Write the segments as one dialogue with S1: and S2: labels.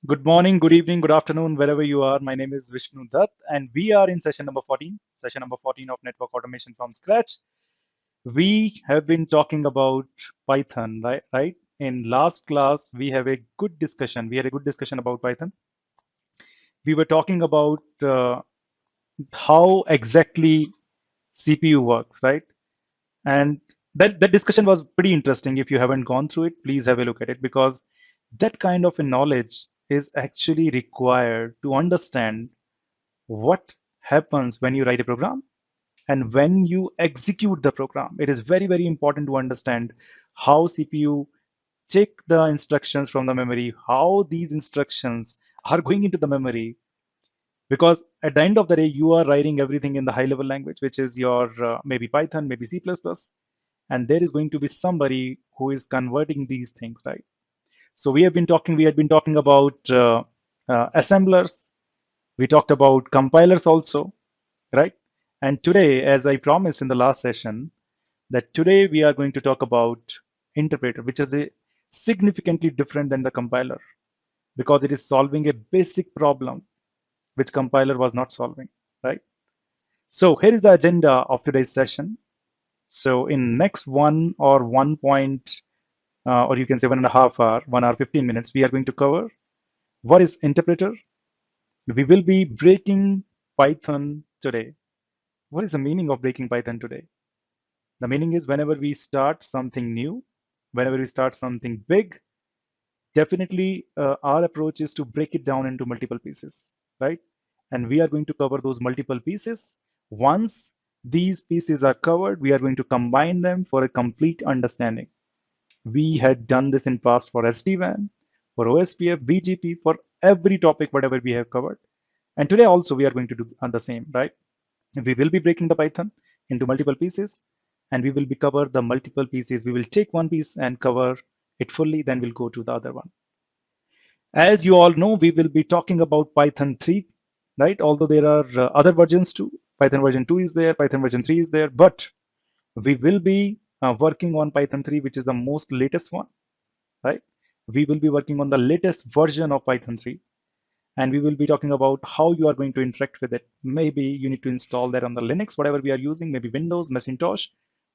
S1: Good morning, good evening, good afternoon, wherever you are. My name is Vishnu Dutt, and we are in session number 14 of Network Automation from Scratch. We have been talking about Python, right? In last class, we have a good discussion. We had a good discussion about Python. We were talking about how exactly CPU works, right? And that discussion was pretty interesting. If you haven't gone through it, please have a look at it because that kind of a knowledge is actually required to understand what happens when you write a program and when you execute the program. It is very, very important to understand how CPU take the instructions from the memory, how these instructions are going into the memory. Because at the end of the day, you are writing everything in the high level language, which is your maybe Python, maybe C++, and there is going to be somebody who is converting these things, right? So we had been talking about assemblers. We talked about compilers also, right? And today, as I promised in the last session, that today we are going to talk about interpreter, which is a significantly different than the compiler because it is solving a basic problem which compiler was not solving, right? So here is the agenda of today's session. So in next or you can say 1.5 hour, 1 hour, 15 minutes, we are going to cover what is interpreter. We will be breaking Python today. What is the meaning of breaking Python today? The meaning is whenever we start something new, whenever we start something big, definitely our approach is to break it down into multiple pieces, right? And we are going to cover those multiple pieces. Once these pieces are covered, we are going to combine them for a complete understanding. We had done this in past for SD-WAN, for OSPF, BGP, for every topic, whatever we have covered. And today also we are going to do the same, right? We will be breaking the Python into multiple pieces and we will be cover the multiple pieces. We will take one piece and cover it fully, then we'll go to the other one. As you all know, we will be talking about Python 3, right? Although there are other versions too. Python version 2 is there, Python version 3 is there, but we will be working on Python 3, which is the most latest one, right? We will be working on the latest version of Python 3 and we will be talking about how you are going to interact with it. Maybe you need to install that on the Linux, whatever we are using, maybe Windows, Macintosh,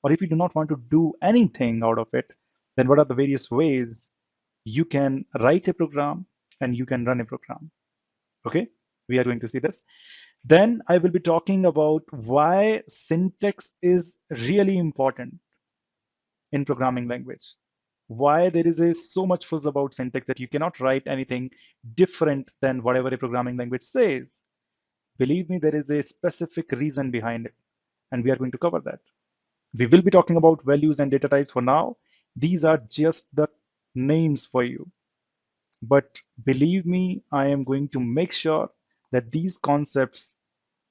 S1: or if you do not want to do anything out of it, then what are the various ways you can write a program and you can run a program. Okay, we are going to see this. Then I will be talking about why syntax is really important in programming language. Why there is so much fuss about syntax that you cannot write anything different than whatever a programming language says. Believe me, there is a specific reason behind it, and we are going to cover that. We will be talking about values and data types for now. These are just the names for you. But believe me, I am going to make sure that these concepts,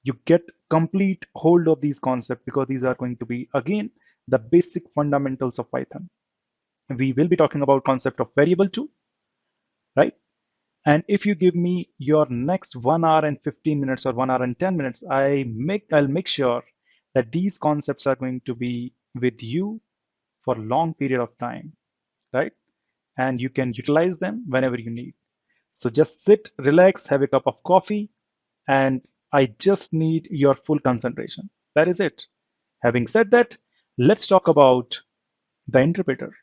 S1: you get complete hold of these concepts because these are going to be, again, the basic fundamentals of Python. We will be talking about concept of variable too, right? And if you give me your next 1 hour and 15 minutes or 1 hour and 10 minutes, I'll make sure that these concepts are going to be with you for a long period of time, right? And you can utilize them whenever you need. So just sit, relax, have a cup of coffee, and I just need your full concentration. That is it. Having said that, let's talk about the interpreter.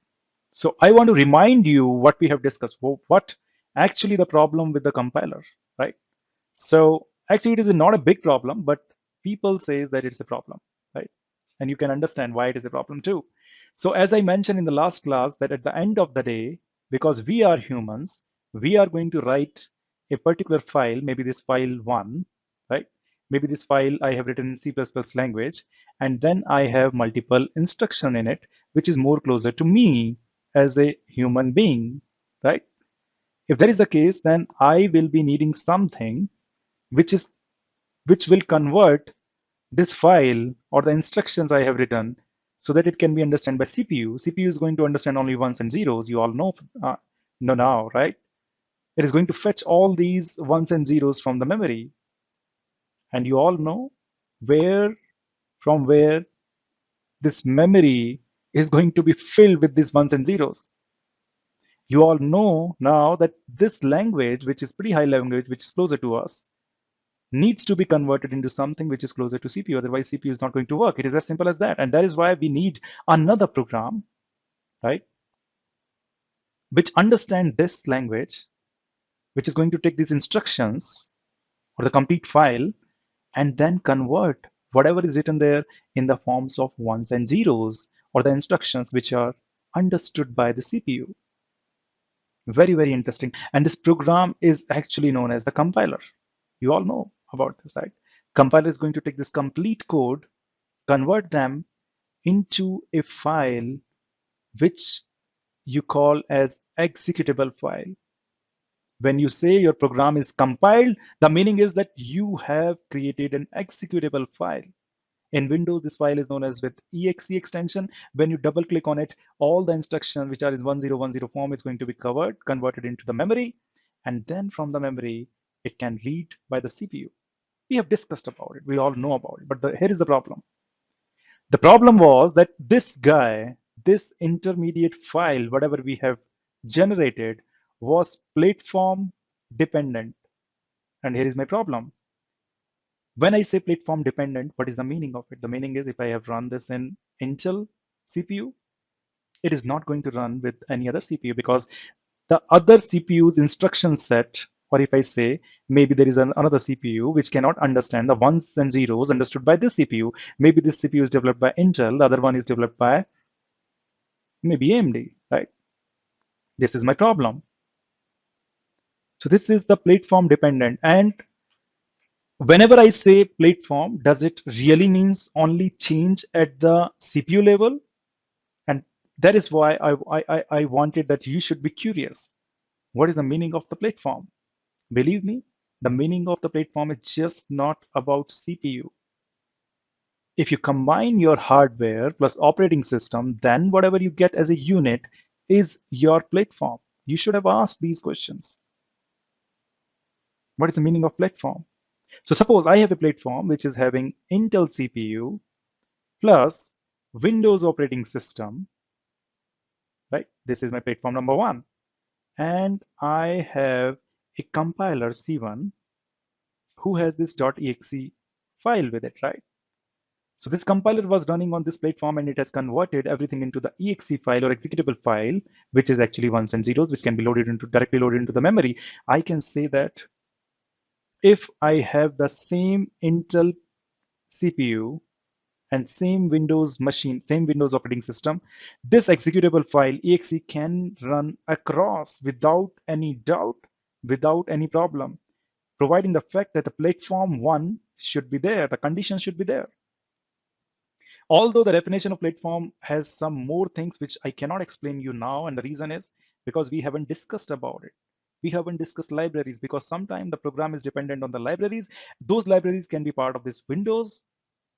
S1: So I want to remind you what we have discussed, what actually the problem with the compiler, right? So actually it is not a big problem, but people says that it's a problem, right? And you can understand why it is a problem too. So as I mentioned in the last class, that at the end of the day, because we are humans, we are going to write a particular file, maybe this file one, right? Maybe this file I have written in C++ language, and then I have multiple instruction in it, which is more closer to me as a human being, right? If that is the case, then I will be needing something which is which will convert this file or the instructions I have written so that it can be understood by CPU. CPU is going to understand only ones and zeros. You all know now, right? It is going to fetch all these ones and zeros from the memory. And you all know from where this memory is going to be filled with these ones and zeros. You all know now that this language, which is pretty high language, which is closer to us, needs to be converted into something which is closer to CPU. Otherwise, CPU is not going to work. It is as simple as that. And that is why we need another program, right, which understand this language, which is going to take these instructions or the complete file and then convert whatever is written there in the forms of ones and zeros or the instructions which are understood by the CPU. Very, very interesting. And this program is actually known as the compiler. You all know about this, right? Compiler is going to take this complete code, convert them into a file which you call as executable file. When you say your program is compiled, the meaning is that you have created an executable file. In Windows, this file is known as with exe extension. When you double click on it, all the instructions which are in 1010 form is going to be covered, converted into the memory, and then from the memory, it can read by the CPU. We have discussed about it. We all know about it. But here is the problem. The problem was that this guy, this intermediate file, whatever we have generated, was platform dependent. And here is my problem. When I say platform dependent, what is the meaning of it? The meaning is if I have run this in Intel CPU, it is not going to run with any other CPU because the other CPU's instruction set, or if I say maybe there is another CPU which cannot understand the ones and zeros understood by this CPU. Maybe this CPU is developed by Intel, the other one is developed by maybe AMD, right? This is my problem. So this is the platform dependent. And whenever I say platform, does it really means only change at the CPU level? And that is why I wanted that you should be curious. What is the meaning of the platform? Believe me, the meaning of the platform is just not about CPU. If you combine your hardware plus operating system, then whatever you get as a unit is your platform. You should have asked these questions. What is the meaning of platform? So suppose I have a platform which is having Intel CPU plus Windows operating system, right? This is my platform number one. And I have a compiler C1 who has this .exe file with it, right? So this compiler was running on this platform and it has converted everything into the exe file or executable file, which is actually ones and zeros, which can be directly loaded into the memory. I can say that if I have the same Intel CPU and same Windows machine, same Windows operating system, this executable file exe can run across without any doubt, without any problem, providing the fact that the platform one should be there, the condition should be there. Although the definition of platform has some more things which I cannot explain you now, and the reason is because we haven't discussed about it. We haven't discussed libraries because sometimes the program is dependent on the libraries. Those libraries can be part of this Windows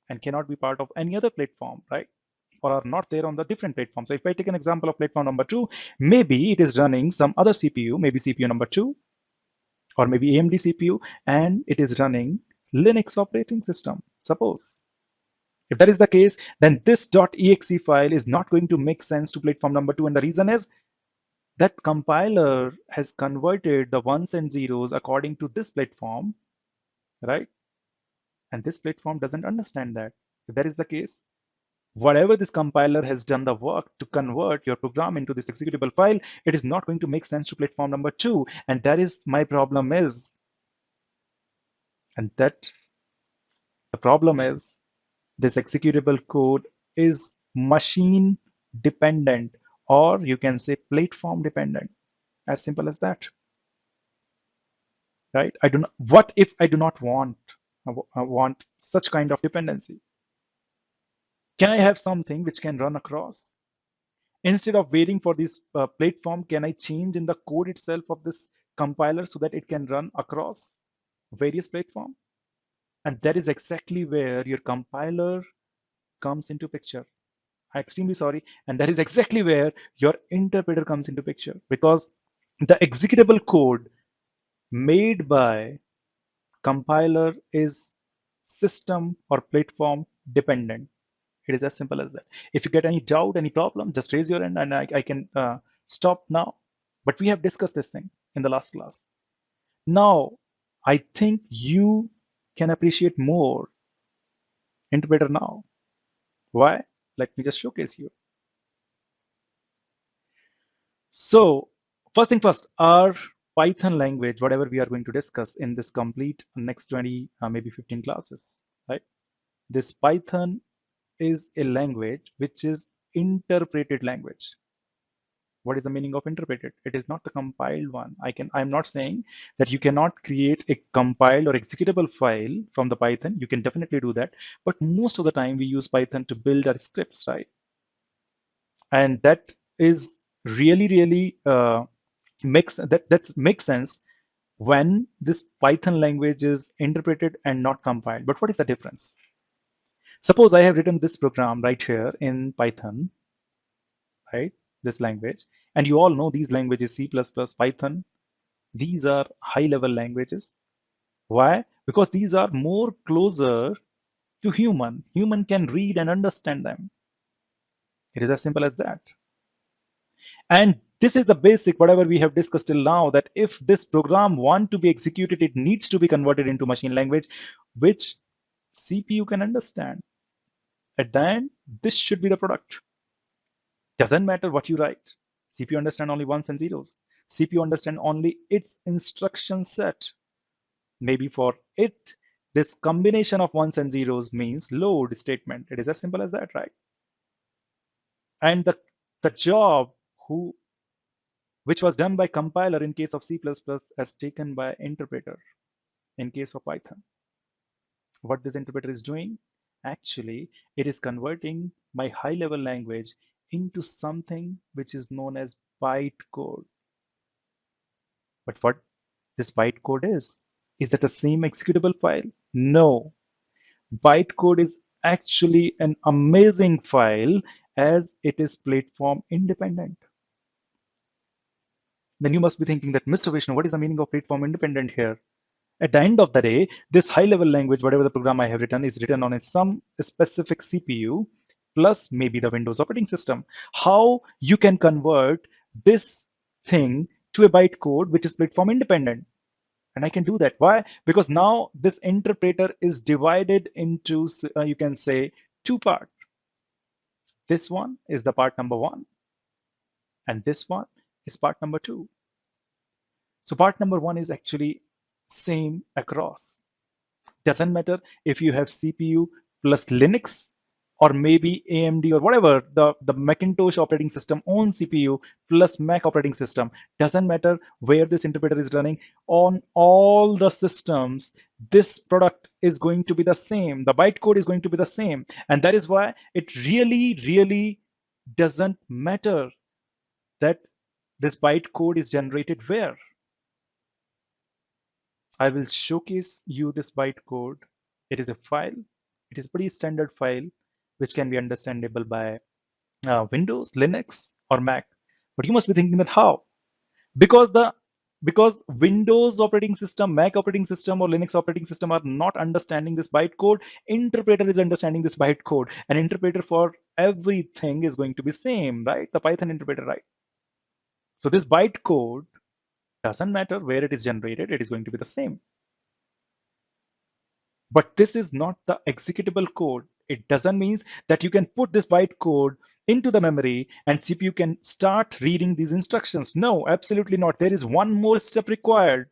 S1: and cannot be part of any other platform, right? Or are not there on the different platforms. So if I take an example of platform number two, maybe it is running some other CPU, maybe CPU number two, or maybe AMD CPU, and it is running Linux operating system, suppose. If that is the case, then this .exe file is not going to make sense to platform number two. And the reason is that compiler has converted the ones and zeros according to this platform, right? And this platform doesn't understand that. If that is the case, whatever this compiler has done the work to convert your program into this executable file, it is not going to make sense to platform number two. And that is my problem is, and that the problem is this executable code is machine dependent, or you can say platform dependent, as simple as that, right? I do not, what if I do not want, I want such kind of dependency? Can I have something which can run across? Instead of waiting for this platform, can I change in the code itself of this compiler so that it can run across various platforms? And that is exactly where your compiler comes into picture. I'm extremely sorry. And that is exactly where your interpreter comes into picture, because the executable code made by compiler is system or platform dependent. It is as simple as that. If you get any doubt, any problem, just raise your hand and I can stop now. But we have discussed this thing in the last class. Now, I think you can appreciate more interpreter now. Why? Let me just showcase you. So, first thing first, our Python language, whatever we are going to discuss in this complete next 20, maybe 15 classes, right? This Python is a language which is interpreted language. What is the meaning of interpreted? It is not the compiled one. I'm not saying that you cannot create a compiled or executable file from the Python. You can definitely do that. But most of the time we use Python to build our scripts, right? And that is really makes sense when this Python language is interpreted and not compiled. But what is the difference? Suppose I have written this program right here in Python, right? This language, and you all know these languages, C++, Python, these are high-level languages. Why? Because these are more closer to human. Human can read and understand them. It is as simple as that. And this is the basic, whatever we have discussed till now, that if this program want to be executed, it needs to be converted into machine language, which CPU can understand. At the end, this should be the product. Doesn't matter what you write. CPU understand only ones and zeros. CPU understand only its instruction set. Maybe for it, this combination of ones and zeros means load statement. It is as simple as that, right? And the job which was done by compiler in case of C++ as taken by interpreter in case of Python. What this interpreter is doing? Actually, it is converting my high-level language into something which is known as bytecode. But what this bytecode is that the same executable file? No. Bytecode is actually an amazing file as it is platform independent. Then you must be thinking that, Mr. Vishnu, what is the meaning of platform independent here? At the end of the day, this high-level language, whatever the program I have written, is written on some specific CPU plus maybe the Windows operating system. How you can convert this thing to a bytecode which is platform independent? And I can do that. Why? Because now this interpreter is divided into, you can say, two parts. This one is the part number one, and this one is part number two. So part number one is actually same across. Doesn't matter if you have CPU plus Linux or maybe AMD or whatever, the Macintosh operating system on CPU plus Mac operating system. Doesn't matter where this interpreter is running. On all the systems, this product is going to be the same. The bytecode is going to be the same. And that is why it really doesn't matter that this bytecode is generated where. I will showcase you this bytecode. It is a file. It is a pretty standard file which can be understandable by Windows, Linux, or Mac. But you must be thinking that how? Because Windows operating system, Mac operating system, or Linux operating system are not understanding this bytecode. Interpreter is understanding this bytecode. An interpreter for everything is going to be same, right? The Python interpreter, right? So this bytecode doesn't matter where it is generated, it is going to be the same. But this is not the executable code. It doesn't mean that you can put this bytecode into the memory and CPU can start reading these instructions. No, absolutely not. There is one more step required.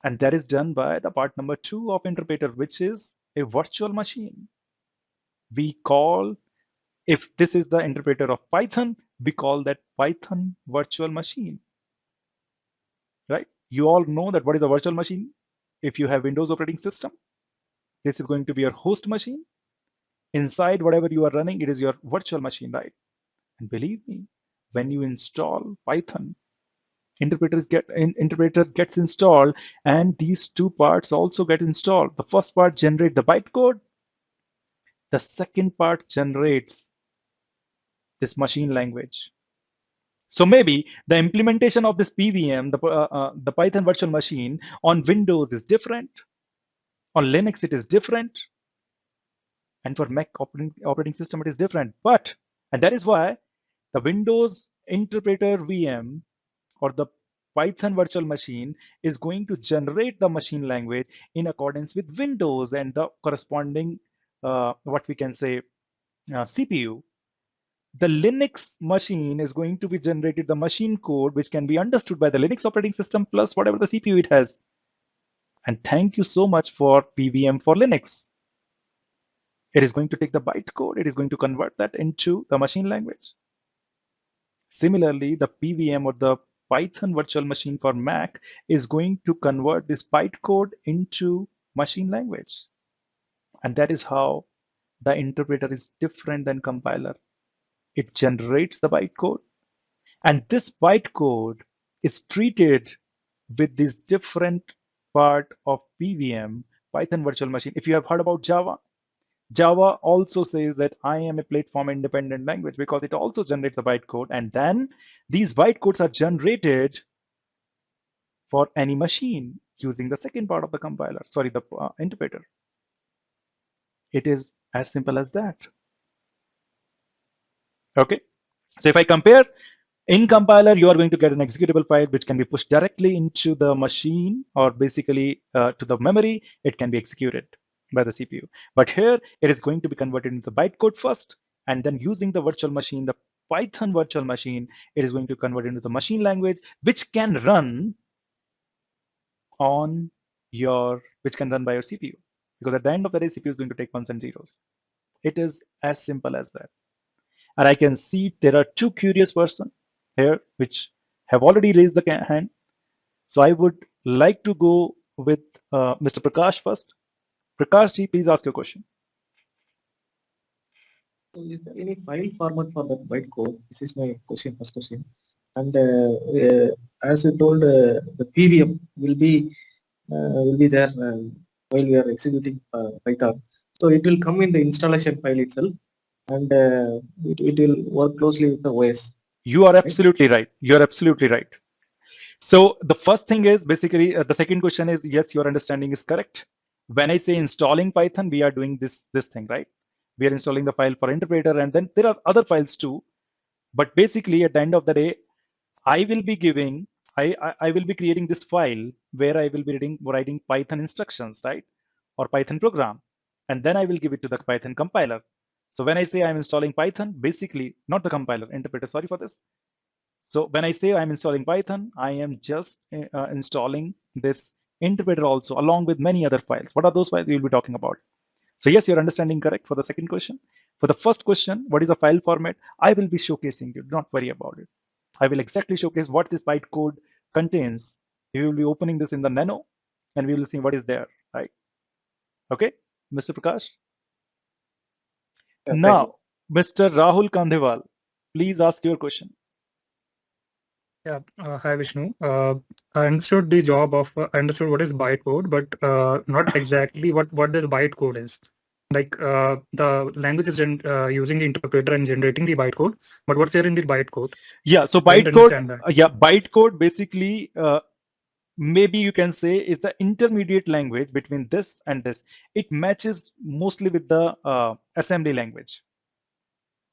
S1: And that is done by the part number two of interpreter, which is a virtual machine. We call, if this is the interpreter of Python, we call that Python virtual machine. Right? You all know that what is a virtual machine? If you have Windows operating system, this is going to be your host machine. Inside whatever you are running, it is your virtual machine, right? And believe me, when you install Python, interpreter gets installed, and these two parts also get installed. The first part generates the bytecode. The second part generates this machine language. So maybe the implementation of this PVM, the Python virtual machine on Windows is different. On Linux, it is different. And for Mac operating system, it is different. And that is why the Windows interpreter VM or the Python virtual machine is going to generate the machine language in accordance with Windows and the corresponding, what we can say, CPU. The Linux machine is going to be generated the machine code which can be understood by the Linux operating system plus whatever the CPU it has. And thank you so much for PVM for Linux. It is going to take the bytecode, it is going to convert that into the machine language. Similarly, the PVM or the Python virtual machine for Mac is going to convert this bytecode into machine language. And that is how the interpreter is different than compiler. It generates the bytecode, and this bytecode is treated with this different part of PVM, Python virtual machine. If you have heard about Java, Java also says that I am a platform independent language because it also generates the bytecode, and then these bytecodes are generated for any machine using the second part of the compiler, sorry, the interpreter. It is as simple as that. Okay, so if I compare, in compiler, you are going to get an executable file which can be pushed directly into the machine or basically to the memory. It can be executed by the CPU. But here, it is going to be converted into bytecode first, and then using the virtual machine, the Python virtual machine, it is going to convert into the machine language, which can run on your, which can run by your CPU. Because at the end of the day, CPU is going to take ones and zeros. It is as simple as that. And I can see there are two curious persons here which have already raised the hand. So I would like to go with Mr. Prakash first. Prakash ji, please ask your question.
S2: So is there any file format for that bytecode? This is my question, first question. And as you told, the PVM will be there while we are executing Python. So it will come in the installation file itself, and it will work closely with the OS.
S1: You are absolutely right. You are absolutely right. So the first thing is basically the second question is, yes, your understanding is correct. When I say installing Python, we are doing this thing, right? We are installing the file for interpreter, and then there are other files too. But basically, at the end of the day, I will be giving, I will be creating this file where I will be writing Python instructions, right? Or Python program. And then I will give it to the Python compiler. So when I say I'm installing Python, basically, not the compiler, interpreter, sorry for this. So when I say I'm installing Python, I am just installing this interpreter also along with many other files. What are those files we will be talking about? So yes, you're understanding correct for the second question. For the first question, what is the file format? I will be showcasing you. Do not worry about it. I will exactly showcase what this bytecode contains. We will be opening this in the Nano, and we will see what is there, right? Okay, Mr. Prakash.
S2: Yeah,
S1: Now, Mr. Rahul Kandewal, please ask your question.
S3: Yeah, hi Vishnu. I understood the job of I understood what is bytecode, but not exactly what this bytecode is. Like the language is using the interpreter and generating the bytecode, but what's there in the bytecode?
S1: Yeah, so
S3: I didn't
S1: bytecode,
S3: understand that.
S1: yeah, bytecode basically, maybe you can say it's an intermediate language between this and this. It matches mostly with the assembly language,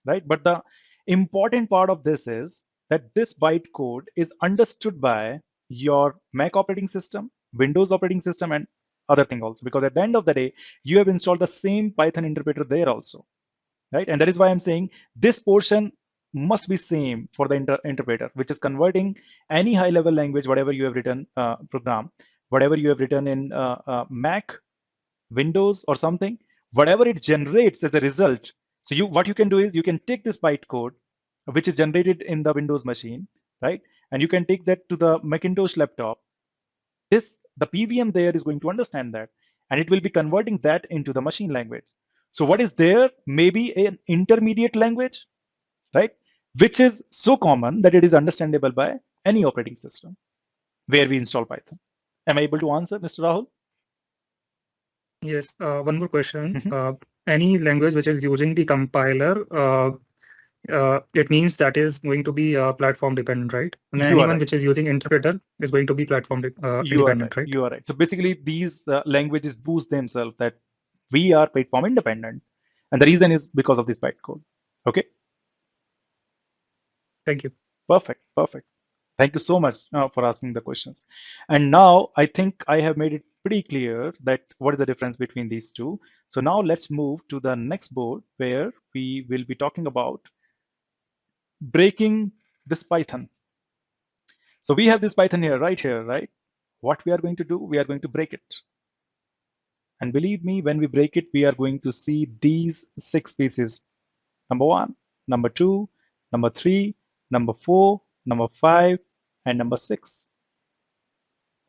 S1: right? But the important part of this is that this bytecode is understood by your Mac operating system, Windows operating system, and other thing also, because at the end of the day, you have installed the same Python interpreter there also, right? And that is why I'm saying this portion must be same for the interpreter, which is converting any high level language, whatever you have written program, whatever you have written in Mac, Windows or something, whatever it generates as a result. So what you can do is you can take this bytecode, which is generated in the Windows machine, right? And you can take that to the Macintosh laptop. The PVM there is going to understand that, and it will be converting that into the machine language. So what is there? Maybe an intermediate language, right? Which is so common that it is understandable by any operating system where we install Python. Am I able to answer, Mr. Rahul?
S3: Yes. One more question. Any language which is using the compiler, it means that is going to be platform dependent, right? And anyone which is using interpreter is going to be platform independent, right?
S1: You are right. So basically, these languages boost themselves that we are platform independent, and the reason is because of this bytecode. Okay.
S3: Thank you.
S1: Perfect. Perfect. Thank you so much for asking the questions. And now I think I have made it pretty clear that what is the difference between these two. So now let's move to the next board where we will be talking about breaking this Python. So we have this Python here, right? What we are going to do, we are going to break it. And believe me, when we break it, we are going to see these 6 pieces. Number 1, number 2, number 3, number 4, number 5, and number 6.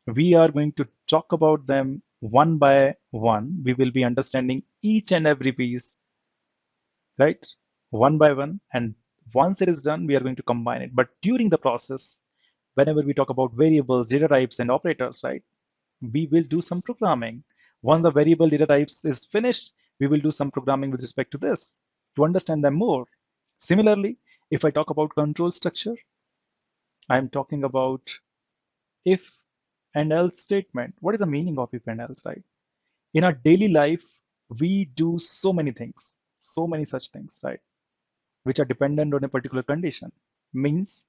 S1: We are going to talk about them one by one. We will be understanding each and every piece, right? One by one. And once it is done, we are going to combine it. But during the process, whenever we talk about variables, data types, and operators, right, we will do some programming. Once the variable data types is finished, we will do some programming with respect to this to understand them more. Similarly, if I talk about control structure, I'm talking about if and else statement. What is the meaning of if and else, right? In our daily life, we do so many things, so many such things, right? Which are dependent on a particular condition. Means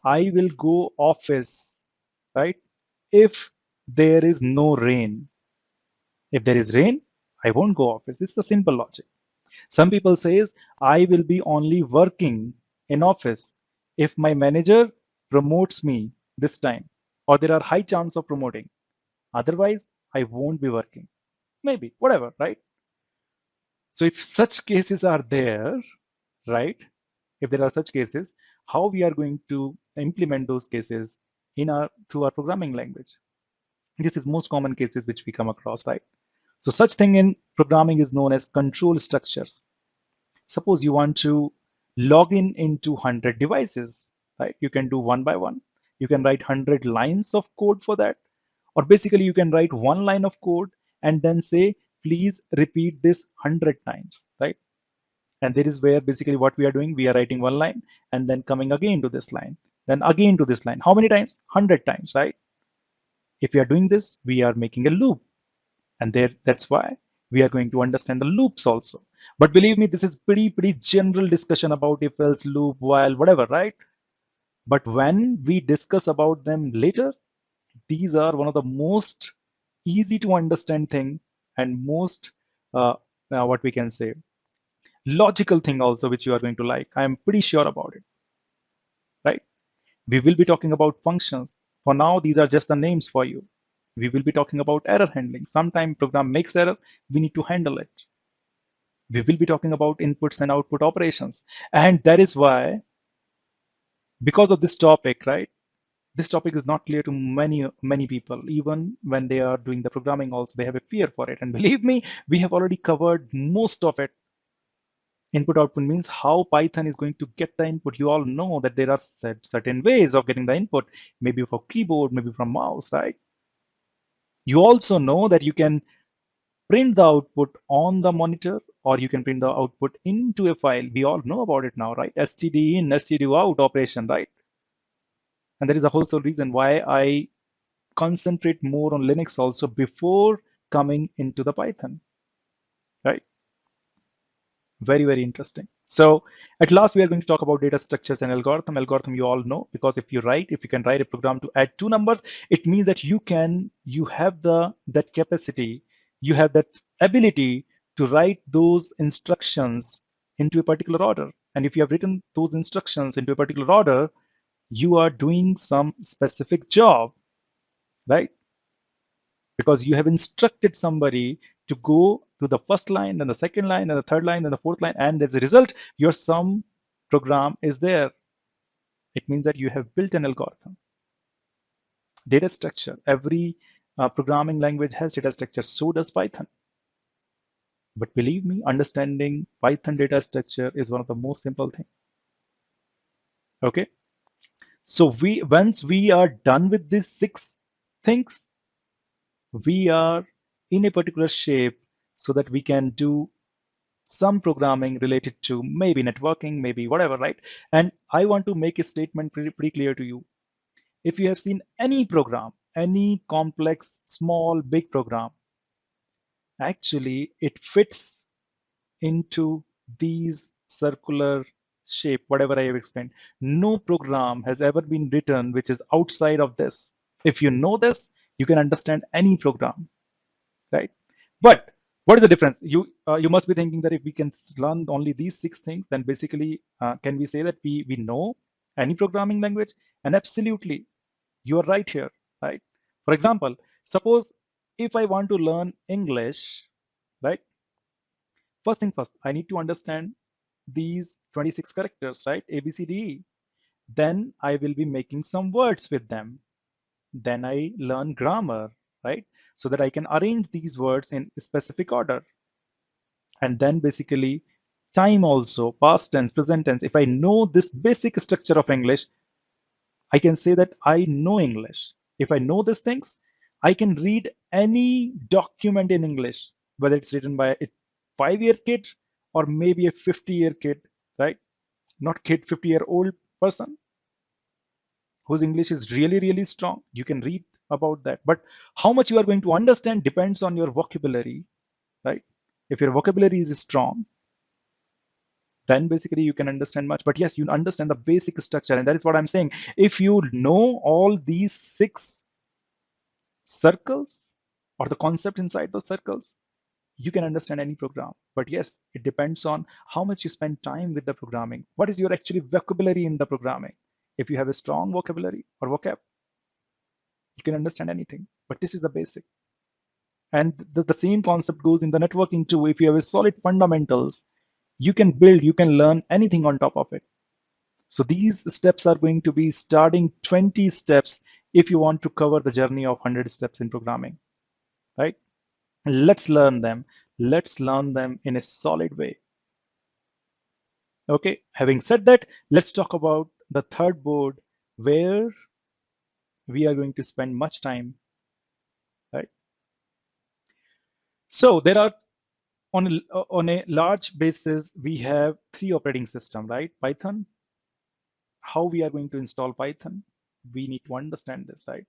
S1: I will go office, right? If there is no rain. If there is rain, I won't go office. This is the simple logic. Some people says I will be only working in office if my manager promotes me this time, or there are high chance of promoting. Otherwise, I won't be working. Maybe, whatever, right? So if such cases are there, right? If there are such cases, how we are going to implement those cases in our through our programming language? This is most common cases which we come across, right? So such thing in programming is known as control structures. Suppose you want to log in into 100 devices, right? You can do one by one. You can write 100 lines of code for that. Or basically you can write one line of code and then say, please repeat this 100 times, right? And that is where basically what we are doing, we are writing one line and then coming again to this line, then again to this line. How many times? 100 times, right? If we are doing this, we are making a loop. And that's why we are going to understand the loops also. But believe me, this is pretty general discussion about if else, loop, while, whatever, right? But when we discuss about them later, these are one of the most easy to understand thing and most what we can say logical thing also, which you are going to like. I am pretty sure about it, right? We will be talking about functions. For now, these are just the names for you. We will be talking about error handling. Sometime program makes error, we need to handle it. We will be talking about inputs and output operations. And that is why, because of this topic, right? This topic is not clear to many people. Even when they are doing the programming also, they have a fear for it. And believe me, we have already covered most of it. Input output means how Python is going to get the input. You all know that there are certain ways of getting the input, maybe for keyboard, maybe from mouse, right? You also know that you can print the output on the monitor, or you can print the output into a file. We all know about it now, right? std in, std out operation, right? And that is the whole reason why I concentrate more on Linux also before coming into the Python, right? Very interesting. So at last, we are going to talk about data structures and algorithm. Algorithm, you all know, because if you can write a program to add 2 numbers, it means that you have that capacity, you have that ability to write those instructions into a particular order. And if you have written those instructions into a particular order, you are doing some specific job, right? Because you have instructed somebody to go to the first line, then the second line, then the third line, then the fourth line, and as a result, your sum program is there. It means that you have built an algorithm. Data structure. Every programming language has data structure. So does Python. But believe me, understanding Python data structure is one of the most simple things. Okay. So once we are done with these 6 things, we are in a particular shape so that we can do some programming related to maybe networking, maybe whatever, right? And I want to make a statement pretty clear to you. If you have seen any program, any complex, small, big program, actually it fits into these circular shape, whatever I have explained. No program has ever been written which is outside of this. If you know this, you can understand any program, right? But what is the difference? You must be thinking that if we can learn only these 6 things, then basically can we say that we know any programming language? And absolutely, you are right here, right? For example, suppose if I want to learn English, right? First thing first, I need to understand these 26 characters, right? A, B, C, D, E. Then I will be making some words with them. Then I learn grammar, right? So that I can arrange these words in specific order. And then basically time also, past tense, present tense. If I know this basic structure of English, I can say that I know English. If I know these things, I can read any document in English, whether it's written by a 5-year kid or maybe a 50-year kid, right? Not kid, 50-year-old person whose English is really, really strong. You can read about that. But how much you are going to understand depends on your vocabulary, right? If your vocabulary is strong, then basically you can understand much. But yes, you understand the basic structure. And that is what I'm saying. If you know all these 6 circles or the concept inside those circles, you can understand any program. But yes, it depends on how much you spend time with the programming. What is your actually vocabulary in the programming? If you have a strong vocabulary or vocab, you can understand anything. But this is the basic. And the same concept goes in the networking too. If you have a solid fundamentals, you can build, you can learn anything on top of it. So these steps are going to be starting 20 steps if you want to cover the journey of 100 steps in programming, right? Let's learn them. Let's learn them in a solid way. Okay, having said that, let's talk about the third board where we are going to spend much time, right? So there are on a large basis, we have 3 operating systems, right? Python. How we are going to install Python? We need to understand this, right?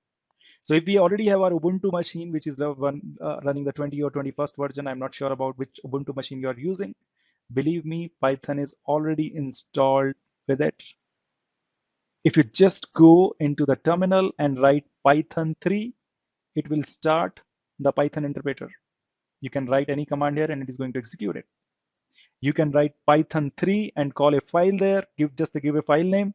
S1: So if we already have our Ubuntu machine, which is the one running the 20 or 21st version, I'm not sure about which Ubuntu machine you are using. Believe me, Python is already installed with it. If you just go into the terminal and write Python 3, it will start the Python interpreter. You can write any command here and it is going to execute it. You can write Python 3 and call a file there, give a file name.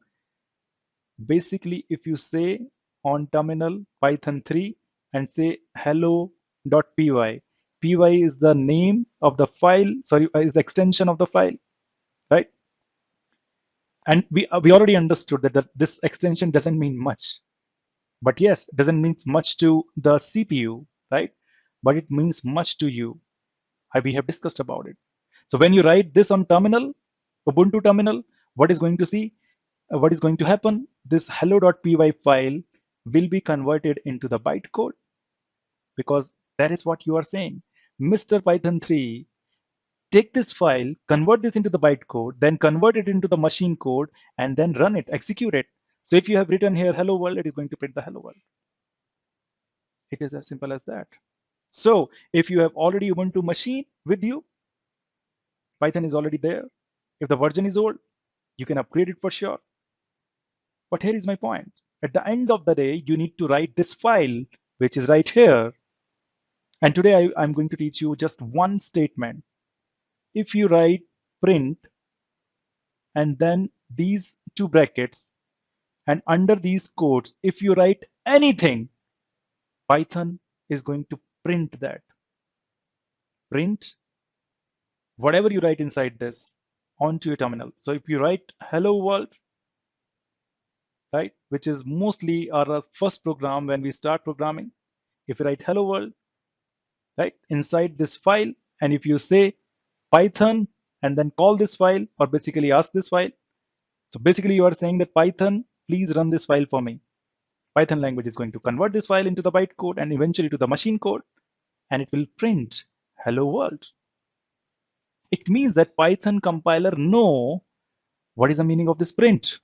S1: Basically, if you say on terminal Python 3 and say hello.py, py is the name of the file, sorry, is the extension of the file, right? And we already understood that this extension doesn't mean much. But yes, it doesn't mean much to the CPU, right? But it means much to you. We have discussed about it. So when you write this on terminal, Ubuntu terminal, what is going to happen? This hello.py file will be converted into the bytecode, because that is what you are saying. Mr. Python 3, take this file, convert this into the bytecode, then convert it into the machine code, and then run it, execute it. So if you have written here hello world, it is going to print the hello world. It is as simple as that. So if you have already Ubuntu machine with you, Python is already there. If the version is old, you can upgrade it for sure. But here is my point. At the end of the day, you need to write this file, which is right here. And today I'm going to teach you just one statement. If you write print and then these 2 brackets, and under these quotes, if you write anything, Python is going to print that. Print whatever you write inside this onto your terminal. So if you write hello world, right, which is mostly our first program when we start programming, if you write hello world, right, inside this file, and if you say Python and then call this file or basically ask this file, so basically you are saying that Python, please run this file for me. Python language is going to convert this file into the bytecode and eventually to the machine code, and it will print hello world. It means that Python compiler know what is the meaning of this print.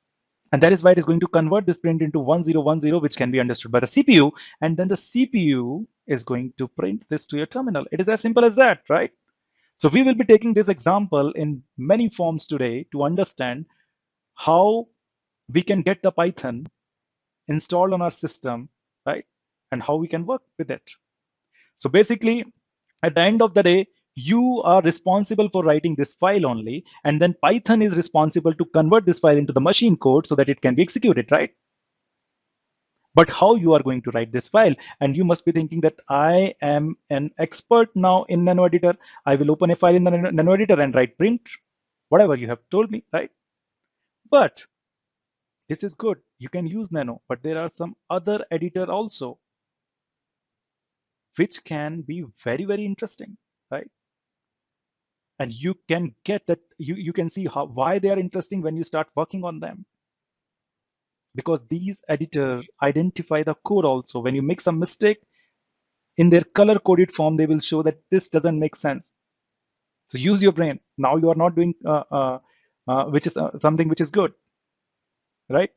S1: And that is why it is going to convert this print into 1010, which can be understood by the CPU. And then the CPU is going to print this to your terminal. It is as simple as that, right? So we will be taking this example in many forms today to understand how we can get the Python installed on our system, right? And how we can work with it. So basically, at the end of the day, you are responsible for writing this file only, and then Python is responsible to convert this file into the machine code so that it can be executed, right? But how you are going to write this file? And you must be thinking that I am an expert now in Nano Editor. I will open a file in the Nano Editor and write print, whatever you have told me, right? But this is good. You can use Nano, but there are some other editor also, which can be very, very interesting, right? And you can get that, you can see why they are interesting when you start working on them. Because these editors identify the code also. When you make some mistake, in their color coded form, they will show that this doesn't make sense. So use your brain. Now you are not doing which is something which is good, right?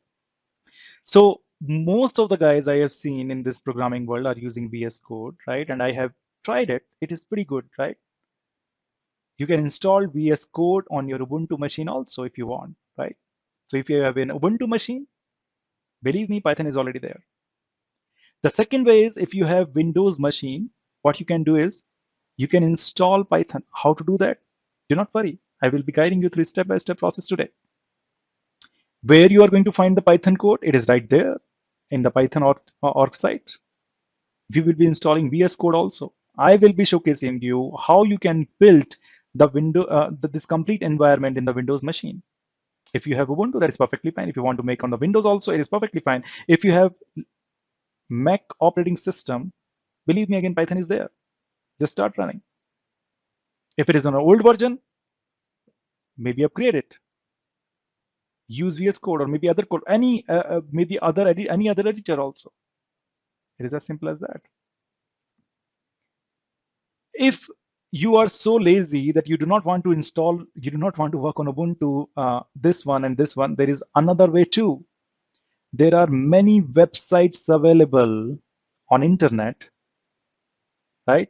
S1: So most of the guys I have seen in this programming world are using VS Code, right? And I have tried it. It is pretty good, right? You can install VS Code on your Ubuntu machine also if you want, right? So if you have an Ubuntu machine, believe me, Python is already there. The second way is if you have Windows machine, what you can do is you can install Python. How to do that? Do not worry. I will be guiding you through step-by-step process today. Where you are going to find the Python code, it is right there in the Python org site. We will be installing VS Code also. I will be showcasing you how you can build the this complete environment in the Windows machine. If you have Ubuntu, that is perfectly fine. If you want to make on the Windows also, it is perfectly fine. If you have Mac operating system, believe me, again, Python is there. Just start running. If it is on an old version, maybe upgrade it. Use VS Code or maybe other code, any any other editor also. It is as simple as that. If you are so lazy that you do not want to install, you do not want to work on Ubuntu, this one and this one, there is another way too. There are many websites available on internet, right?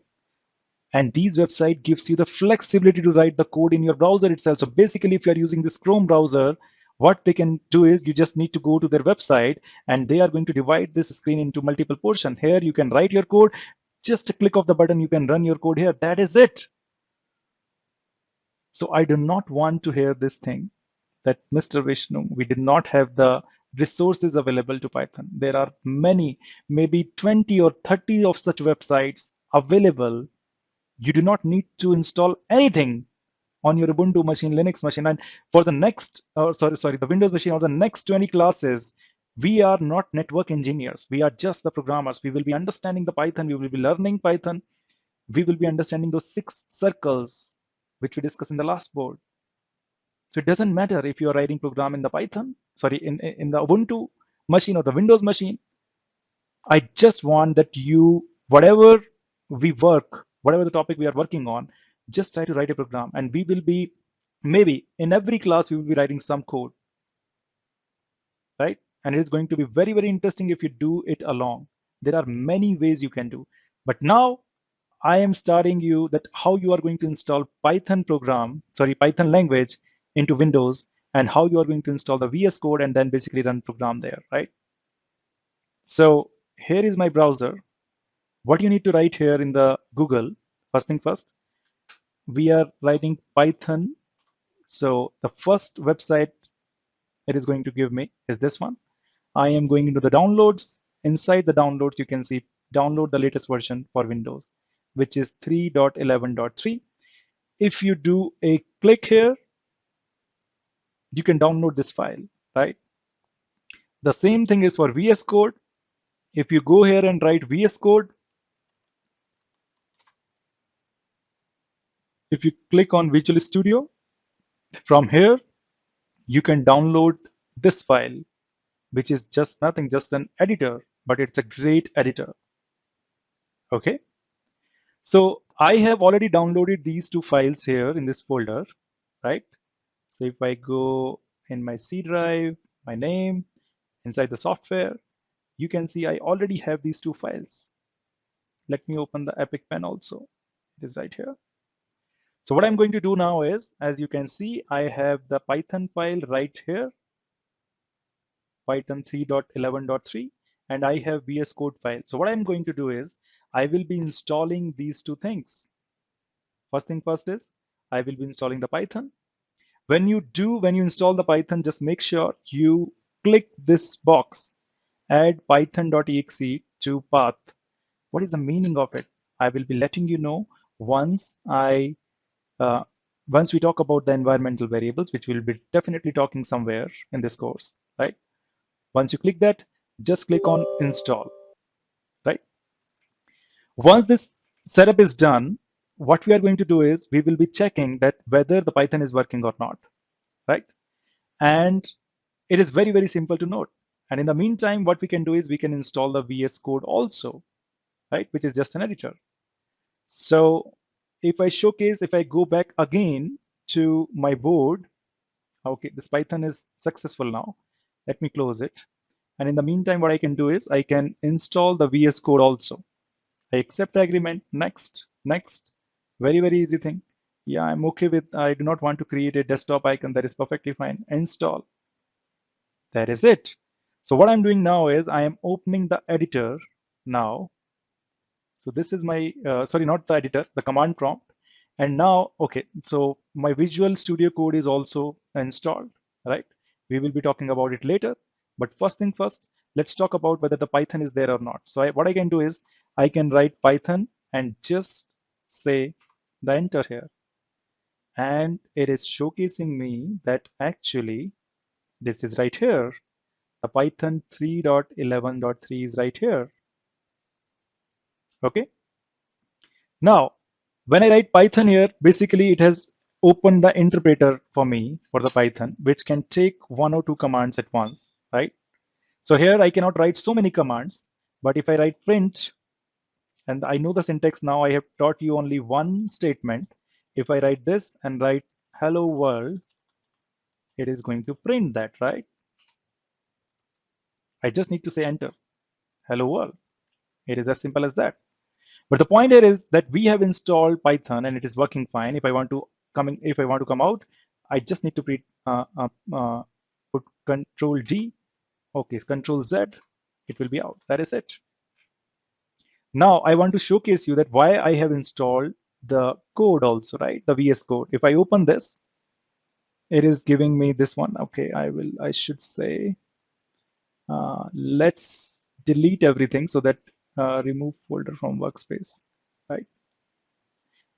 S1: And these website gives you the flexibility to write the code in your browser itself. So basically, if you are using this Chrome browser, what they can do is you just need to go to their website and they are going to divide this screen into multiple portions. Here you can write your code. Just a click of the button, you can run your code here. That is it. So I do not want to hear this thing that Mr. Vishnu, we did not have the resources available to Python. There are many, maybe 20 or 30 of such websites available. You do not need to install anything on your Ubuntu machine, Linux machine. And for the next, the Windows machine or the next 20 classes, we are not network engineers. We are just the programmers. We will be understanding the Python. We will be learning Python. We will be understanding those 6 circles, which we discussed in the last board. So it doesn't matter if you are writing program in the Python, in the Ubuntu machine or the Windows machine. I just want that you, whatever the topic we are working on, just try to write a program, and we will be, maybe in every class, we will be writing some code, right? And it is going to be very, very interesting if you do it along. There are many ways you can do. But now I am starting you that how you are going to install Python language into Windows, and how you are going to install the VS Code and then basically run program there, right? So here is my browser. What you need to write here in the Google, first thing first, we are writing Python. So the first website it is going to give me is this one. I am going into the downloads. Inside the downloads, you can see download the latest version for Windows, which is 3.11.3. If you do a click here, you can download this file, right? The same thing is for VS Code. If you go here and write VS Code, if you click on Visual Studio, from here, you can download this file, which is just nothing, just an editor, but it's a great editor. Okay. So I have already downloaded these 2 files here in this folder, right? So if I go in my C drive, my name, inside the software, you can see I already have these 2 files. Let me open the Epic Pen also. It is right here. So what I'm going to do now is, as you can see, I have the Python file right here. Python 3.11.3 and I have VS Code file. So what I'm going to do is I will be installing these two things. First thing first is I will be installing the Python. When you install the Python, just make sure you click this box, add python.exe to path. What is the meaning of it? I will be letting you know once once we talk about the environmental variables, which we'll be definitely talking somewhere in this course, right? Once you click that, just click on install, right? Once this setup is done, what we are going to do is we will be checking that whether the Python is working or not, right? And it is very, very simple to note. And in the meantime, what we can do is we can install the VS Code also, right? Which is just an editor. So if I go back again to my board, okay, this Python is successful now. Let me close it. And in the meantime, what I can do is I can install the VS Code also. I accept the agreement, next, next. Very, very easy thing. Yeah, I'm okay with, I do not want to create a desktop icon. That is perfectly fine. Install. That is it. So what I'm doing now is I am opening the editor now. So this is my, sorry, not the editor, the command prompt. And now, okay, so my Visual Studio Code is also installed, right? We will be talking about it later. But first thing first, let's talk about whether the Python is there or not. So what I can do is I can write Python and just say the enter here. And it is showcasing me that actually this is right here. The Python 3.11.3 is right here. Okay. Now, when I write Python here, basically it has opened the interpreter for me for the Python, which can take one or two commands at once, right? So here I cannot write so many commands, but if I write print, and I know the syntax now, I have taught you only one statement. If I write this and write hello world, it is going to print that, right? I just need to say enter, hello world. It is as simple as that. But the point here is that we have installed Python and it is working fine. If I want to come out, I just need to put Control G, okay, Control Z, it will be out. That is it. Now I want to showcase you that why I have installed the code also, right? The VS Code. If I open this, it is giving me this one. Okay, I should say, let's delete everything so that remove folder from workspace, right?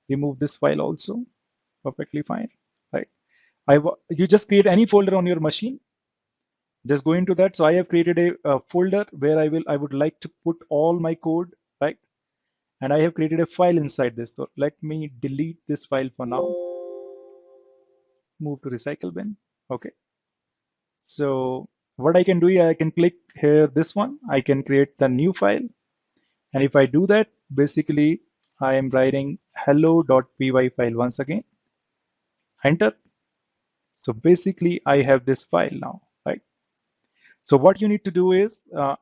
S1: Remove this file also, perfectly fine, right? You just create any folder on your machine, just go into that. So I have created a folder where I would like to put all my code, right? And I have created a file inside this. So let me delete this file for now. Move to recycle bin. Okay. So what I can do is I can click here this one. I can create the new file. And if I do that, basically I am writing hello.py file once again. Enter. So basically I have this file now, right? So what you need to do is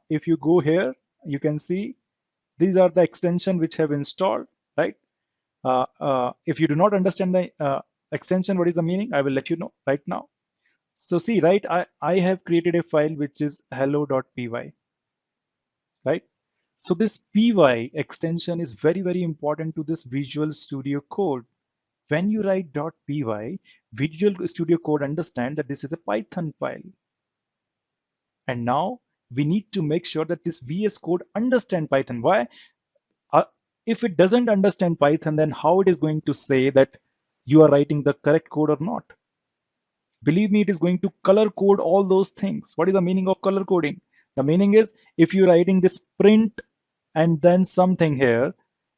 S1: if you go here, you can see these are the extension which have installed, right? If you do not understand the extension, what is the meaning? I will let you know right now. So see, right, I have created a file which is hello.py, right? So this py extension is very, very important to this Visual Studio Code. When you write .py, Visual Studio Code understand that this is a Python file. And now we need to make sure that this VS Code understand Python. Why? If it doesn't understand Python, then how it is going to say that you are writing the correct code or not? Believe me, it is going to color code all those things. What is the meaning of color coding? The meaning is if you're writing this print and then something here,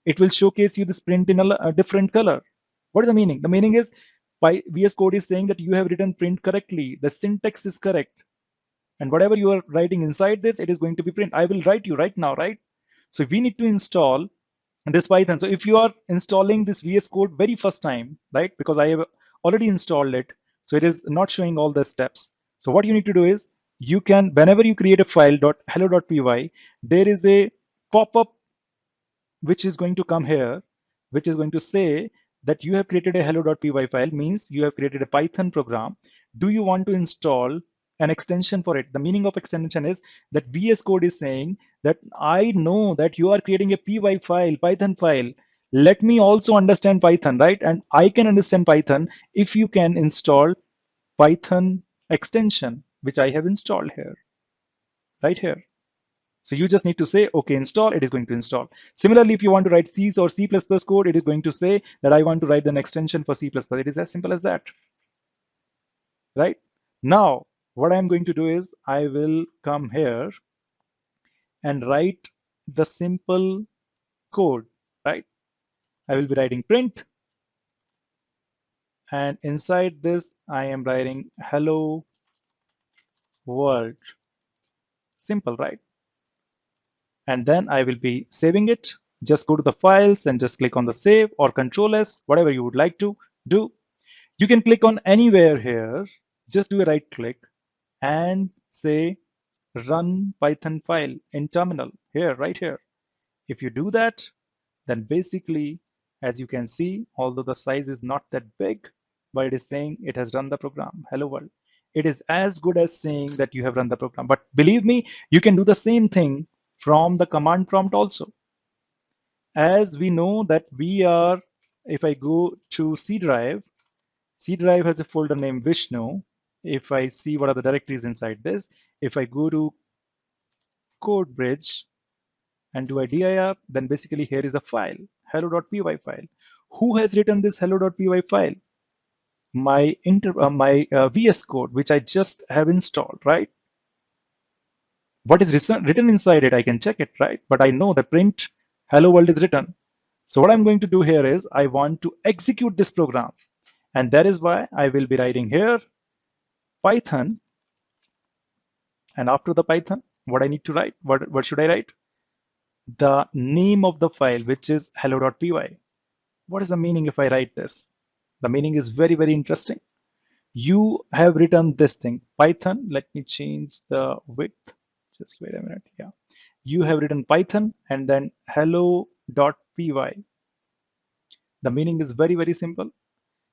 S1: it will showcase you this print in a different color. What is the meaning? The meaning is VS Code is saying that you have written print correctly. The syntax is correct. And whatever you are writing inside this, it is going to be print. I will write you right now, right? So we need to install this Python. So if you are installing this VS Code very first time, right? Because I have already installed it. So it is not showing all the steps. So what you need to do is you can, whenever you create a file .hello.py, there is a pop-up which is going to come here, which is going to say that you have created a hello.py file, means you have created a Python program. Do you want to install an extension for it. The meaning of extension is that VS Code is saying that I know that you are creating a py file, Python file. Let me also understand Python, right? And I can understand Python if you can install Python extension, which I have installed here, right here. So you just need to say, okay, install, it is going to install. Similarly, if you want to write C or C++ code, it is going to say that I want to write an extension for C++. It is as simple as that, right? Now, what I'm going to do is I will come here and write the simple code, right? I will be writing print. And inside this, I am writing hello world. Simple, right? And then I will be saving it. Just go to the files and just click on the save or Control S, whatever you would like to do. You can click on anywhere here. Just do a right click and say run Python file in terminal here, right here. If you do that, then basically, as you can see, although the size is not that big, but it is saying it has run the program, hello world. It is as good as saying that you have run the program. But believe me, you can do the same thing from the command prompt also. As we know that we are, if I go to C drive has a folder named Vishnu. If I see what are the directories inside this, if I go to code bridge and do a dir, then basically here is a file, hello.py file. Who has written this hello.py file? My VS Code, which I just have installed, right? What is written inside it, I can check it, right? But I know the print hello world is written. So what I'm going to do here is I want to execute this program. And that is why I will be writing here Python. And after the Python, what I need to write, what should I write? The name of the file, which is hello.py. What is the meaning if I write this? The meaning is very, very interesting. You have written this thing, Python. Let me change the width. Just wait a minute. Yeah. You have written Python and then hello.py. The meaning is very, very simple.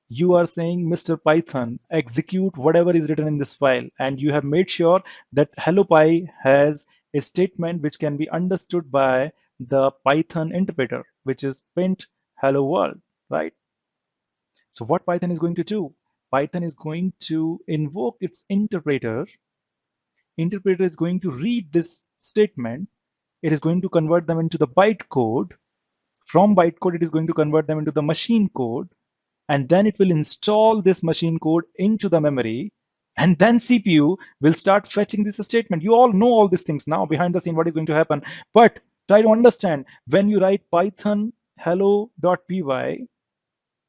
S1: You are saying, Mr. Python, execute whatever is written in this file. And you have made sure that hello.py has a statement which can be understood by the Python interpreter, which is print hello world, right? So what Python is going to do? Python is going to invoke its interpreter. Interpreter is going to read this statement. It is going to convert them into the bytecode. From bytecode, it is going to convert them into the machine code. And then it will install this machine code into the memory. And then CPU will start fetching this statement. You all know all these things now behind the scene, what is going to happen. But try to understand, when you write Python hello.py,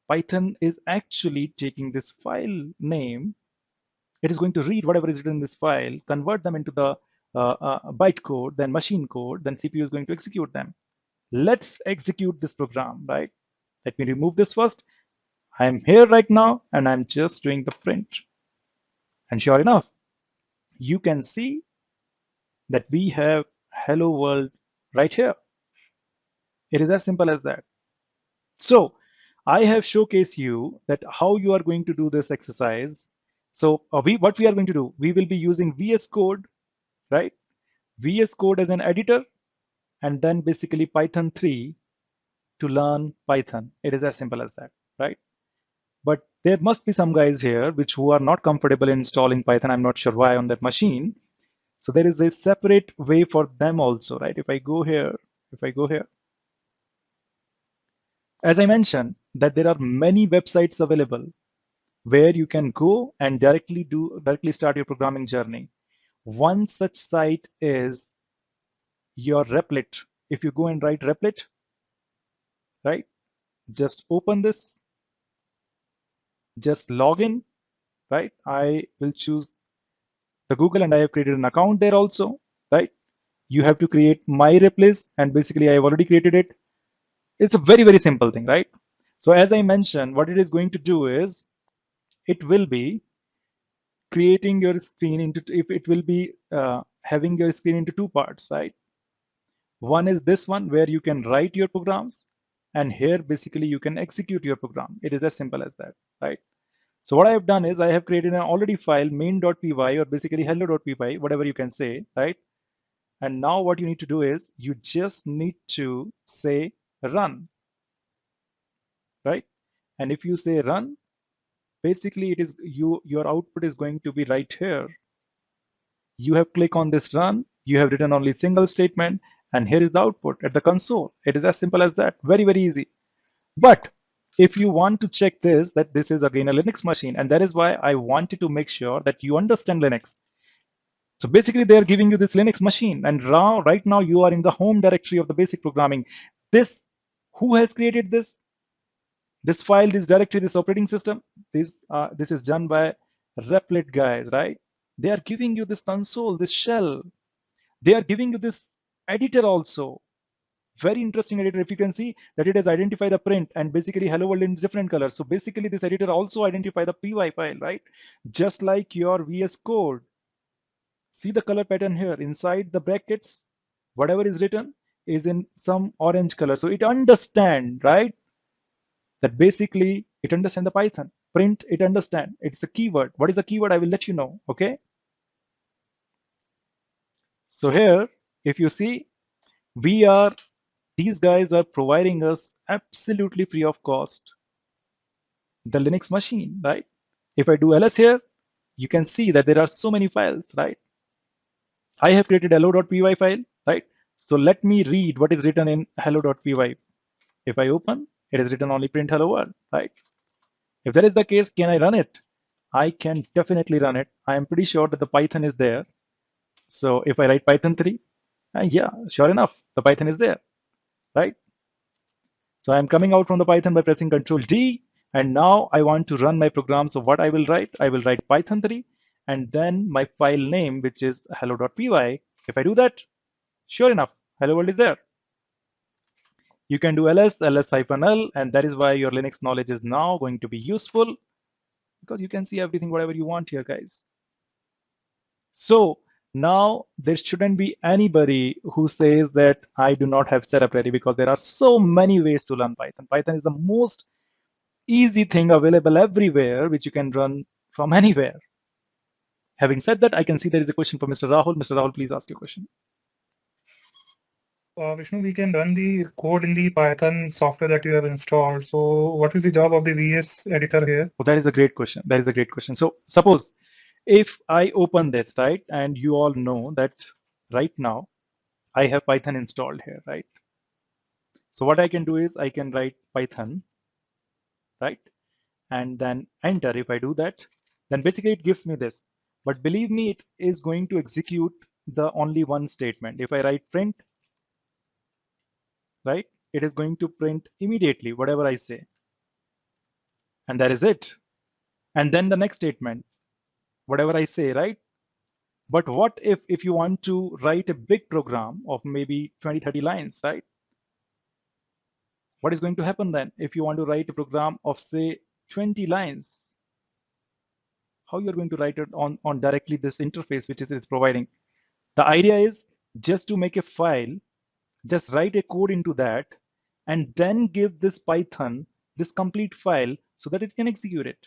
S1: Python is actually taking this file name. It is going to read whatever is written in this file, convert them into the bytecode, then machine code, then CPU is going to execute them. Let's execute this program, right? Let me remove this first. I'm here right now and I'm just doing the print. And sure enough, you can see that we have hello world right here. It is as simple as that. So I have showcased you that how you are going to do this exercise. So what we are going to do, we will be using VS Code, right? VS Code as an editor, and then basically Python 3 to learn Python. It is as simple as that, right? But there must be some guys here who are not comfortable installing Python. I'm not sure why on that machine. So there is a separate way for them also, right? If I go here, as I mentioned, that there are many websites available where you can go and directly start your programming journey. One such site is your Replit. If you go and write Replit, right? Just open this, just log in, right? I will choose the Google and I have created an account there also, right? You have to create my Replit and basically I have already created it. It's a very, very simple thing, right? So as I mentioned, what it is going to do is it will be creating your screen into, if it will be having your screen into two parts, right? One is this one where you can write your programs, and here basically you can execute your program. It is as simple as that, right? So what I have done is I have created an already file main.py or basically hello.py, whatever you can say, right? And now what you need to do is you just need to say run, right? And if you say run, basically it is your output is going to be right here. You have clicked on this run, you have written only single statement, and here is the output at the console. It is as simple as that. Very, very easy. But if you want to check this, that this is again a Linux machine, and that is why I wanted to make sure that you understand Linux. So basically they are giving you this Linux machine, and right now you are in the home directory of the basic programming. This, who has created this? This file, this directory, this operating system, this is done by Replit guys, right? They are giving you this console, this shell. They are giving you this editor also. Very interesting editor. If you can see that it has identified the print and basically hello world in different colors. So basically this editor also identify the py file, right? Just like your VS Code. See the color pattern here inside the brackets. Whatever is written is in some orange color. So it understand, right? That basically it understand the Python. Print, it understand. It's a keyword. What is the keyword? I will let you know. Okay. So here, if you see, these guys are providing us absolutely free of cost the Linux machine, right? If I do ls here, you can see that there are so many files, right? I have created hello.py file, right? So let me read what is written in hello.py. If I open, it is written only print hello world, right? If that is the case, can I run it? I can definitely run it. I am pretty sure that the Python is there. So if I write Python 3, yeah, sure enough, the Python is there, right? So I'm coming out from the Python by pressing Control D, and now I want to run my program. So what I will write Python 3, and then my file name, which is hello.py. If I do that, sure enough, hello world is there. You can do ls-l, and that is why your Linux knowledge is now going to be useful, because you can see everything, whatever you want here, guys. So now there shouldn't be anybody who says that I do not have setup ready, because there are so many ways to learn Python. Python is the most easy thing available everywhere, which you can run from anywhere. Having said that, I can see there is a question for Mr. Rahul. Mr. Rahul, please ask your question.
S3: Vishnu, we can run the code in the Python software that you have installed. So what is the job of the VS editor here?
S1: Oh, that is a great question. That is a great question. So suppose if I open this, right, and you all know that right now I have Python installed here, right? So what I can do is I can write Python, right? And then enter. If I do that, then basically it gives me this. But believe me, it is going to execute the only one statement. If I write print, right, it is going to print immediately whatever I say. And that is it. And then the next statement, whatever I say, right? But what if you want to write a big program of maybe 20, 30 lines, right? What is going to happen then? If you want to write a program of say 20 lines, how you're going to write it on directly this interface which is providing. The idea is just to make a file, just write a code into that, and then give this Python this complete file so that it can execute it.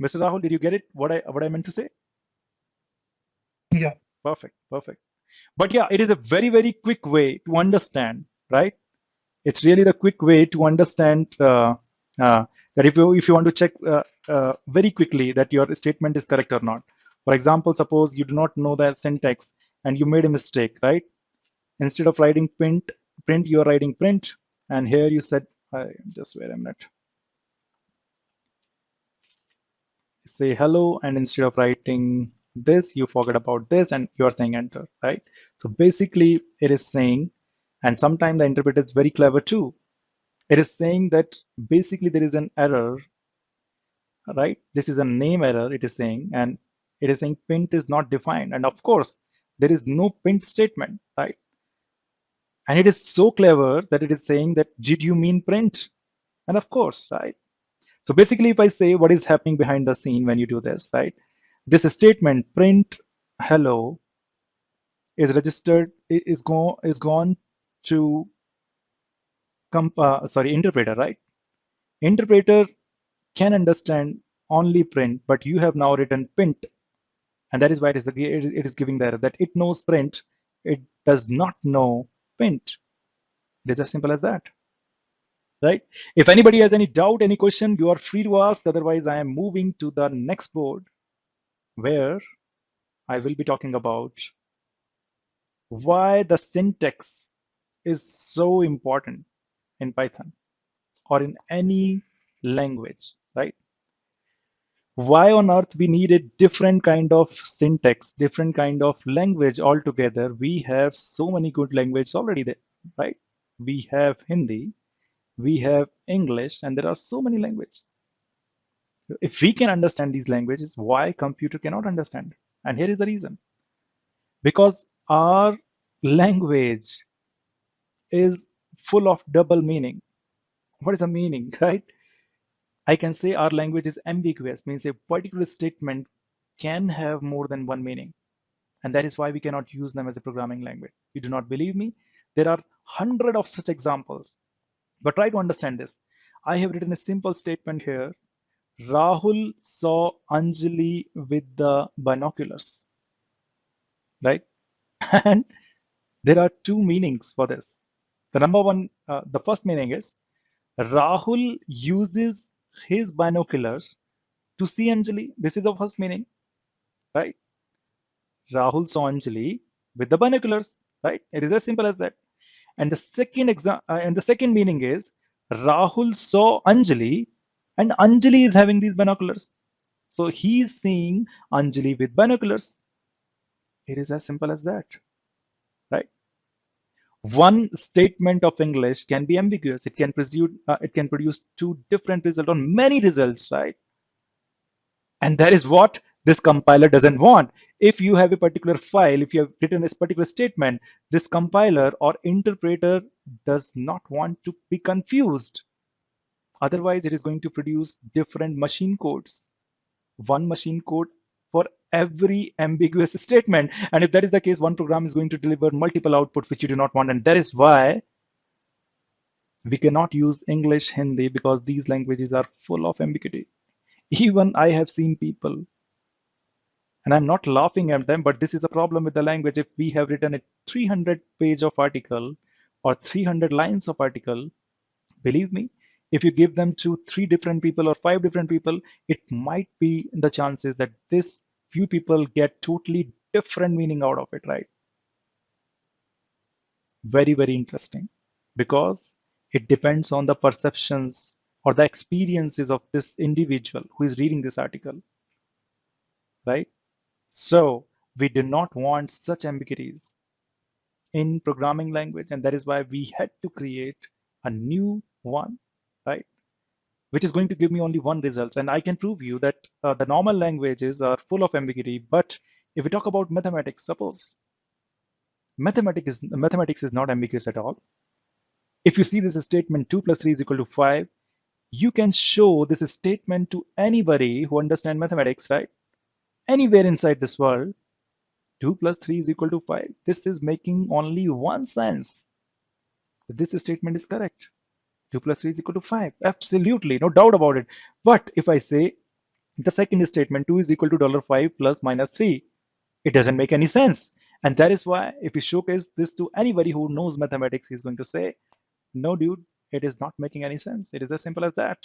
S1: Mr. Rahul, did you get it? What I meant to say?
S3: Yeah.
S1: Perfect, perfect. But yeah, it is a very, very quick way to understand, right? It's really the quick way to understand that if you want to check very quickly that your statement is correct or not. For example, suppose you do not know the syntax and you made a mistake, right? Instead of writing print, you are writing print, and here you said, just wait a minute. Say hello, and instead of writing this, you forget about this, and you are saying enter, right? So basically, it is saying, and sometimes the interpreter is very clever too. It is saying that basically there is an error, right? This is a name error, it is saying, and it is saying print is not defined. And of course, there is no print statement, right? And it is so clever that it is saying that, did you mean print? And of course, right? So basically, if I say what is happening behind the scene when you do this, right? This statement print hello is registered, is gone to interpreter, right? Interpreter can understand only print, but you have now written print, and that is why it is giving the error that it knows print, it does not know print. It is as simple as that, right? If anybody has any doubt, any question, you are free to ask. Otherwise, I am moving to the next board where I will be talking about why the syntax is so important in Python or in any language, right? Why on earth we need a different kind of syntax, different kind of language altogether? We have so many good languages already there, right? We have Hindi, we have English, and there are so many languages. If we can understand these languages, why computer cannot understand? And here is the reason. Because our language is full of double meaning. What is the meaning, right? I can say our language is ambiguous, means a particular statement can have more than one meaning. And that is why we cannot use them as a programming language. You do not believe me? There are hundreds of such examples. But try to understand this. I have written a simple statement here. Rahul saw Anjali with the binoculars, right? And there are two meanings for this. The number one, the first meaning is Rahul uses his binoculars to see Anjali. This is the first meaning, right? Rahul saw Anjali with the binoculars, right? It is as simple as that. And the second meaning is Rahul saw Anjali, and Anjali is having these binoculars. So he is seeing Anjali with binoculars. It is as simple as that, right? One statement of English can be ambiguous. It can produce two different results or many results, right? And that is what this compiler doesn't want. If you have a particular file, if you have written this particular statement, this compiler or interpreter does not want to be confused. Otherwise, it is going to produce different machine codes. One machine code for every ambiguous statement. And if that is the case, one program is going to deliver multiple outputs which you do not want. And that is why we cannot use English, Hindi, because these languages are full of ambiguity. Even I have seen people, and I'm not laughing at them, but this is a problem with the language. If we have written a 300 page of article or 300 lines of article, believe me, if you give them to 3 different people or 5 different people, it might be the chances that this few people get totally different meaning out of it, right? Very, very interesting, because it depends on the perceptions or the experiences of this individual who is reading this article, right? So we do not want such ambiguities in programming language, and that is why we had to create a new one, right? Which is going to give me only one result. And I can prove you that the normal languages are full of ambiguity. But if we talk about mathematics, suppose mathematics is not ambiguous at all. If you see this statement 2 plus 3 is equal to 5, you can show this statement to anybody who understands mathematics, right? Anywhere inside this world, 2 plus 3 is equal to 5. This is making only one sense. This statement is correct. 2 plus 3 is equal to 5. Absolutely, no doubt about it. But if I say the second statement, 2 is equal to $5 plus minus 3, it doesn't make any sense. And that is why if you showcase this to anybody who knows mathematics, he's going to say, no, dude, it is not making any sense. It is as simple as that.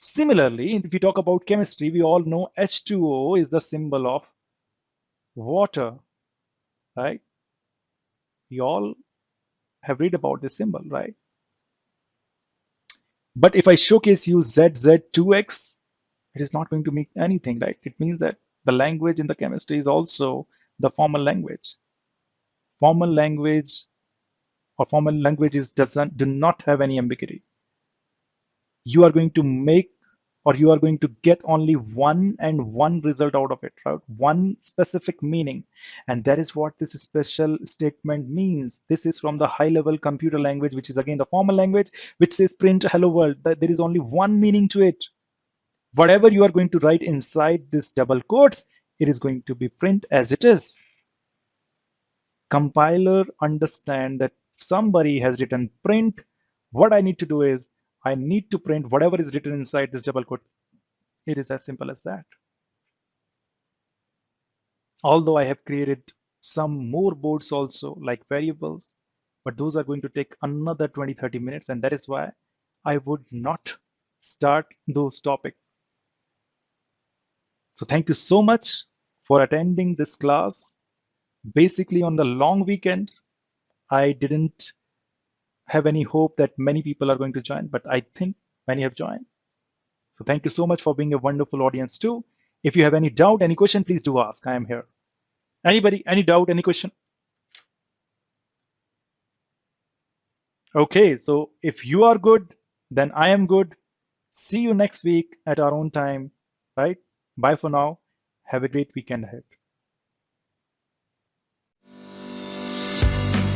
S1: Similarly, if we talk about chemistry, we all know H2O is the symbol of water, right? We all have read about this symbol, right? But if I showcase you ZZ2X, it is not going to mean anything, right? It means that the language in the chemistry is also the formal language. Formal language or formal languages do not have any ambiguity. You are going to make, or you are going to get only one result out of it, right? One specific meaning. And that is what this special statement means. This is from the high level computer language, which is again the formal language, which says print hello world. That there is only one meaning to it. Whatever you are going to write inside this double quotes, it is going to be print as it is. Compiler understand that somebody has written print. What I need to do is I need to print whatever is written inside this double quote. It is as simple as that. Although I have created some more boards also, like variables, but those are going to take another 20-30 minutes, and that is why I would not start those topics. So thank you so much for attending this class. Basically, on the long weekend, I didn't have any hope that many people are going to join, but I think many have joined. So thank you so much for being a wonderful audience too. If you have any doubt, any question, please do ask. I am here. Anybody, any doubt, any question? Okay, so if you are good, then I am good. See you next week at our own time, right? Bye for now. Have a great weekend ahead.